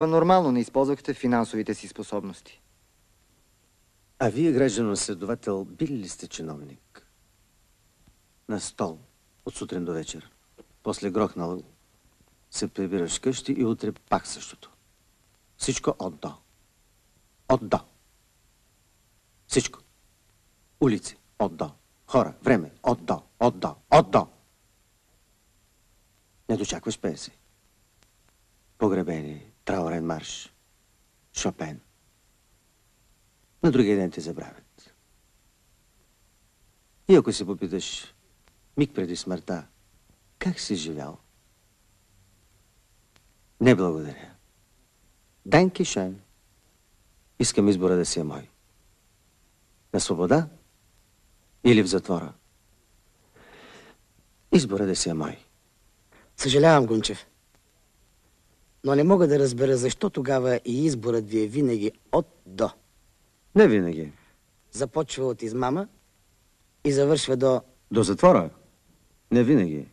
Нормално не използвахте финансовите си способности. А вие, гражданин-следовател, били ли сте чиновник? На стол от сутрин до вечер. После грохнал се прибираш къщи и утре пак същото. Всичко от-до. От-до. Всичко. Улици. От-до. Хора. Време. От-до. От-до. От-до. Не дочакваш пенсии. Погребение. Траурен марш. Шопен. На другия ден те забравят. И ако се попиташ миг преди смъртта, как си живял? Не благодаря. Данки шен. Искам избора да си е мой. На свобода или в затвора? Избора да си е мой. Съжалявам, Гунчев. Но не мога да разбера защо тогава и изборът ви е винаги от-до. Не винаги. Започва от измама и завършва до... До затвора? Не винаги.